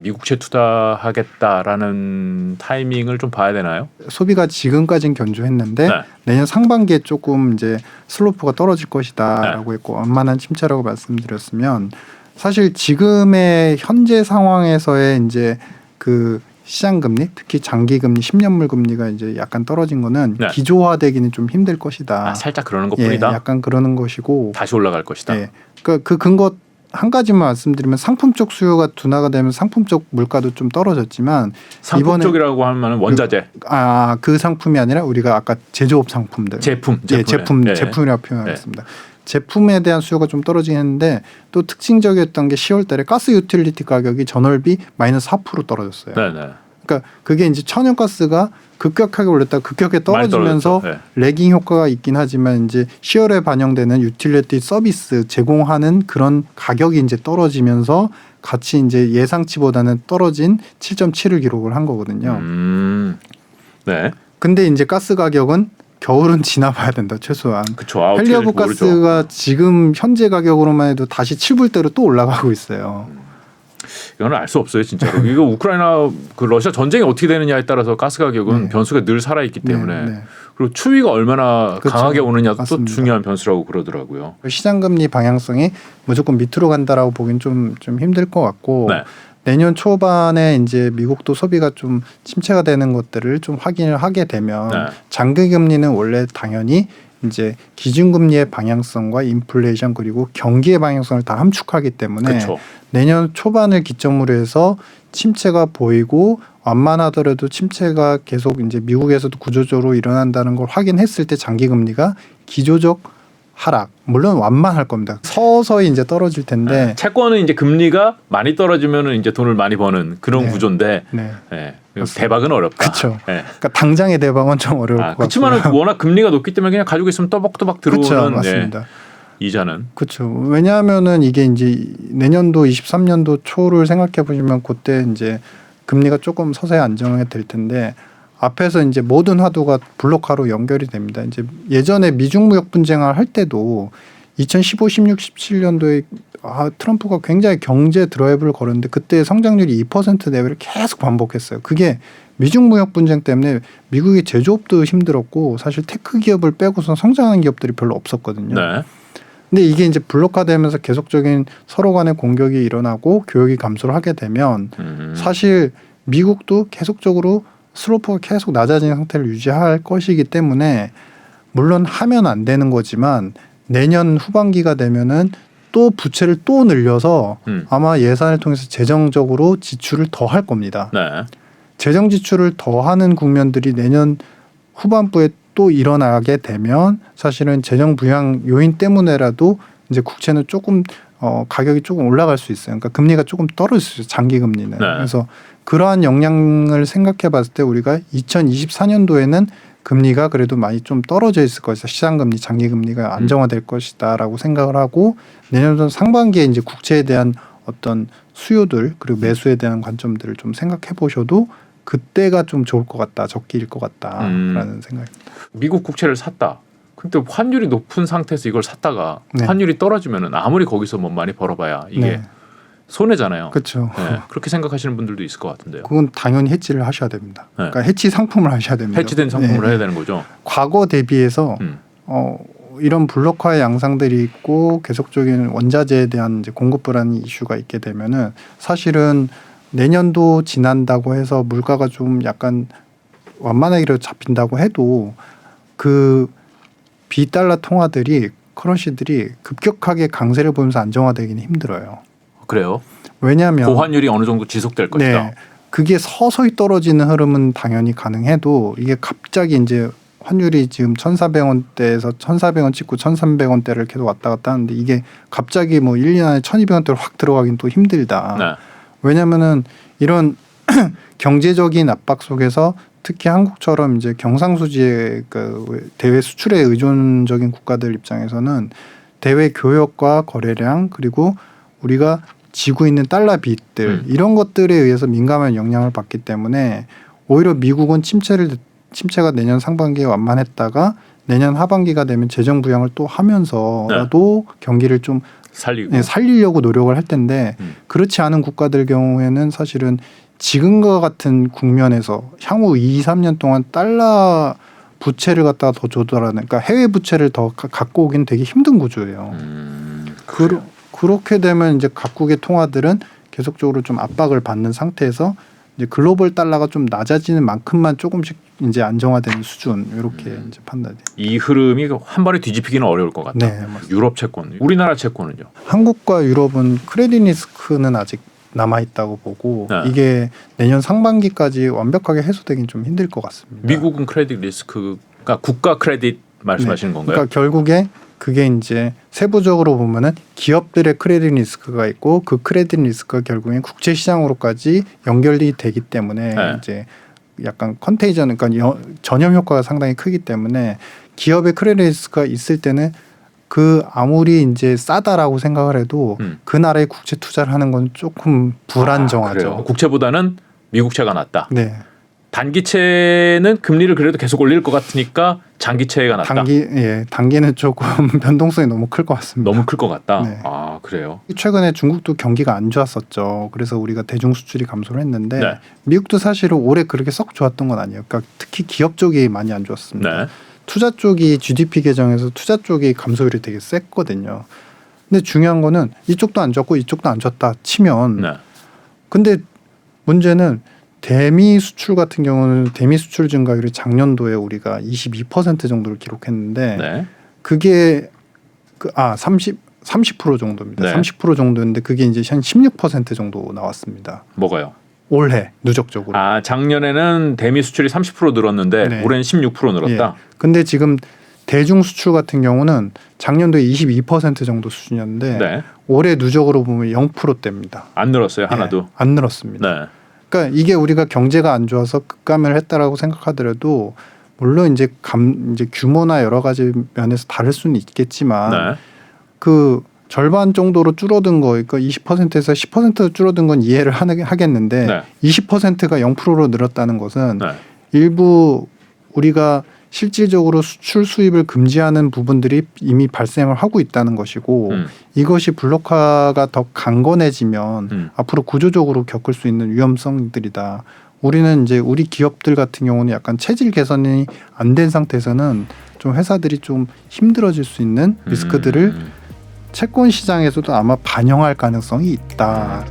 미국채 투자하겠다라는 타이밍을 좀 봐야 되나요? 소비가 지금까지는 견조했는데 네. 내년 상반기에 조금 이제 슬로프가 떨어질 것이다라고 했고 완만한 침체라고 말씀드렸으면 사실 지금의 현재 상황에서의 이제 그 시장 금리, 특히 장기 금리, 10년물 금리가 이제 약간 떨어진 거는 네. 기조화되기는 좀 힘들 것이다. 살짝 그러는 것뿐이다. 약간 그러는 것이고 다시 올라갈 것이다. 그러니까 그 근거 한 가지만 말씀드리면 상품 쪽 수요가 둔화가 되면 상품 쪽 물가도 좀 떨어졌지만 상품 이번에 쪽이라고 하면 원자재, 그 상품이 아니라 우리가 아까 제조업 상품들, 제품이라고 표현하겠습니다. 제품에 대한 수요가 좀 떨어지긴 했는데 또 특징적이었던 게 10월 달에 가스 유틸리티 가격이 전월비 마이너스 4% 떨어졌어요. 네네. 그러니까 그게 이제 천연가스가 급격하게 올렸다가 급격하게 떨어지면서 레깅 효과가 있긴 하지만 이제 10월에 반영되는 유틸리티 서비스 제공하는 그런 가격이 이제 떨어지면서 같이 이제 예상치보다는 떨어진 7.7을 기록을 한 거거든요. 네. 근데 이제 가스 가격은 겨울은 지나봐야 된다 최소한. 그렇죠. 헬리오브 가스가 지금 현재 가격으로만 해도 다시 7불대로 또 올라가고 있어요. 이거는 알 수 없어요, 진짜로. 이거 우크라이나 그 러시아 전쟁이 어떻게 되느냐에 따라서 가스 가격은 변수가 늘 살아 있기 때문에 그리고 추위가 얼마나 강하게 오느냐도 또 중요한 변수라고 그러더라고요. 시장 금리 방향성이 무조건 밑으로 간다라고 보기는 좀 힘들 것 같고 내년 초반에 이제 미국도 소비가 좀 침체가 되는 것들을 좀 확인을 하게 되면 장기 금리는 원래 당연히 이제 기준금리의 방향성과 인플레이션 그리고 경기의 방향성을 다 함축하기 때문에 내년 초반을 기점으로 해서 침체가 보이고 완만하더라도 침체가 계속 이제 미국에서도 구조적으로 일어난다는 걸 확인했을 때 장기 금리가 기조적 하락 물론 완만할 겁니다. 서서히 이제 떨어질 텐데 채권은 이제 금리가 많이 떨어지면은 이제 돈을 많이 버는 그런 구조인데 대박은 어렵다. 그렇죠. 그러니까 당장의 대박은 좀 어려울 것 같고. 그렇지만 워낙 금리가 높기 때문에 그냥 가지고 있으면 또박또박 들어오는 맞습니다. 이자는 그렇죠. 왜냐하면은 이게 이제 내년도 23년도 초를 생각해 보시면 그때 이제 금리가 조금 서서히 안정이 될 텐데. 앞에서 이제 모든 화두가 블록화로 연결이 됩니다. 이제 예전에 미중 무역 분쟁을 할 때도 2015, 16, 17년도에 트럼프가 굉장히 경제 드라이브를 걸었는데 그때 성장률이 2% 내외를 계속 반복했어요. 그게 미중 무역 분쟁 때문에 미국의 제조업도 힘들었고 사실 테크 기업을 빼고선 성장하는 기업들이 별로 없었거든요. 근데 이게 이제 블록화되면서 계속적인 서로 간의 공격이 일어나고 교역이 감소를 하게 되면 사실 미국도 계속적으로 슬로프가 계속 낮아진 상태를 유지할 것이기 때문에 물론 하면 안 되는 거지만 내년 후반기가 되면은 또 부채를 또 늘려서 아마 예산을 통해서 재정적으로 지출을 더 할 겁니다. 재정 지출을 더 하는 국면들이 내년 후반부에 또 일어나게 되면 사실은 재정 부양 요인 때문에라도 이제 국채는 조금 가격이 조금 올라갈 수 있어요. 그러니까 금리가 조금 떨어질 수 있어요. 장기 금리는. 그래서 그러한 영향을 생각해 봤을 때 우리가 2024년도에는 금리가 그래도 많이 좀 떨어져 있을 것이다. 시장 금리, 장기 금리가 안정화될 것이다라고 생각을 하고 내년도 상반기에 이제 국채에 대한 어떤 수요들 그리고 매수에 대한 관점들을 좀 생각해 보셔도 그때가 좀 좋을 것 같다. 적기일 것 같다라는 생각입니다. 미국 국채를 샀다. 근데 환율이 높은 상태에서 이걸 샀다가 환율이 떨어지면은 아무리 거기서 뭐 많이 벌어봐야 이게 손해잖아요. 그렇죠. 그렇게 생각하시는 분들도 있을 것 같은데요. 그건 당연히 해지를 하셔야 됩니다. 그러니까 해지 상품을 하셔야 됩니다. 해지된 상품을 해야 되는 거죠. 과거 대비해서 이런 블록화의 양상들이 있고 계속적인 원자재에 대한 이제 공급 불안 이슈가 있게 되면은 사실은 내년도 지난다고 해서 물가가 좀 약간 완만하게 잡힌다고 해도 그 비달러 통화들이 커런시들이 급격하게 강세를 보이면서 안정화되기는 힘들어요. 그래요? 왜냐하면 고환율이 어느 정도 지속될 것이다. 그게 서서히 떨어지는 흐름은 당연히 가능해도 이게 갑자기 이제 환율이 지금 1,400원대에서 1,400원 찍고 1,300원대를 계속 왔다 갔다 하는데 이게 갑자기 뭐 1년 안에 1,200원대로 확 들어가긴 또 힘들다. 왜냐하면은 이런 경제적인 압박 속에서 특히 한국처럼 이제 경상수지의 그 대외 수출에 의존적인 국가들 입장에서는 대외 교역과 거래량 그리고 우리가 지고 있는 달러 빚들 이런 것들에 의해서 민감한 영향을 받기 때문에 오히려 미국은 침체가 내년 상반기에 완만했다가 내년 하반기가 되면 재정 부양을 또 하면서라도 경기를 좀 살리려고 노력을 할 텐데 그렇지 않은 국가들 경우에는 사실은 지금과 같은 국면에서 향후 2, 3년 동안 달러 부채를 갖다가 더 조달하는, 그러니까 해외 부채를 더 갖고 오긴 되게 힘든 구조예요. 그렇게 되면 이제 각국의 통화들은 계속적으로 좀 압박을 받는 상태에서 이제 글로벌 달러가 좀 낮아지는 만큼만 조금씩 이제 안정화되는 수준, 이렇게 이제 판단이. 이 흐름이 한 번에 뒤집히기는 어려울 것 같다. 네, 유럽 채권, 우리나라 채권은요? 한국과 유럽은 크레딧 리스크는 아직 남아 있다고 보고 네. 이게 내년 상반기까지 완벽하게 해소되긴 좀 힘들 것 같습니다. 미국은 크레딧 리스크가 국가 크레딧 말씀하시는 건가요? 그러니까 결국에 그게 이제 세부적으로 보면은 기업들의 크레딧 리스크가 있고 그 크레딧 리스크가 결국엔 국제 시장으로까지 연결이 되기 때문에 네. 이제 약간 컨테이전, 그러니까 전염 효과가 상당히 크기 때문에 기업의 크레딧 리스크가 있을 때는 그 아무리 이제 싸다라고 생각을 해도 그 나라에 국채 투자를 하는 건 조금 불안정하죠. 국채보다는 미국채가 낫다. 네. 단기채는 금리를 그래도 계속 올릴 것 같으니까 장기채가 낫다. 단기는 조금 변동성이 너무 클 것 같습니다. 너무 클 것 같다. 네. 아, 그래요. 최근에 중국도 경기가 안 좋았었죠. 그래서 우리가 대중 수출이 감소를 했는데 네. 미국도 사실은 올해 그렇게 썩 좋았던 건 아니에요. 그러니까 특히 기업 쪽이 많이 안 좋았습니다. 네. 투자 쪽이 GDP 계정에서 투자 쪽이 감소율이 되게 셌거든요. 근데 중요한 거는 이쪽도 안 좋고 이쪽도 안 좋다 치면 네. 근데 문제는 대미 수출 같은 경우는 대미 수출 증가율이 작년도에 우리가 22% 정도를 기록했는데 네. 그게 30% 정도입니다. 네. 30% 정도인데 그게 이제 한 16% 정도 나왔습니다. 뭐가요? 올해 누적적으로. 아, 작년에는 대미 수출이 30% 늘었는데 네. 올해는 16% 늘었다. 예. 근데 지금 대중 수출 같은 경우는 작년도에 22% 정도 수준이었는데 네. 올해 누적으로 보면 0%대입니다. 안 늘었어요, 하나도. 예, 안 늘었습니다. 네. 그러니까 이게 우리가 경제가 안 좋아서 급감을 했다라고 생각하더라도 물론 이제 규모나 여러 가지 면에서 다를 수는 있겠지만 네. 그 절반 정도로 줄어든 거, 그러니까 20%에서 10% 줄어든 건 이해를 하겠는데 네. 20%가 0%로 늘었다는 것은 네. 일부 우리가 실질적으로 수출 수입을 금지하는 부분들이 이미 발생을 하고 있다는 것이고 이것이 블록화가 더 강건해지면 앞으로 구조적으로 겪을 수 있는 위험성들이다. 우리는 이제 우리 기업들 같은 경우는 약간 체질 개선이 안 된 상태에서는 좀 회사들이 좀 힘들어질 수 있는 리스크들을 채권 시장에서도 아마 반영할 가능성이 있다.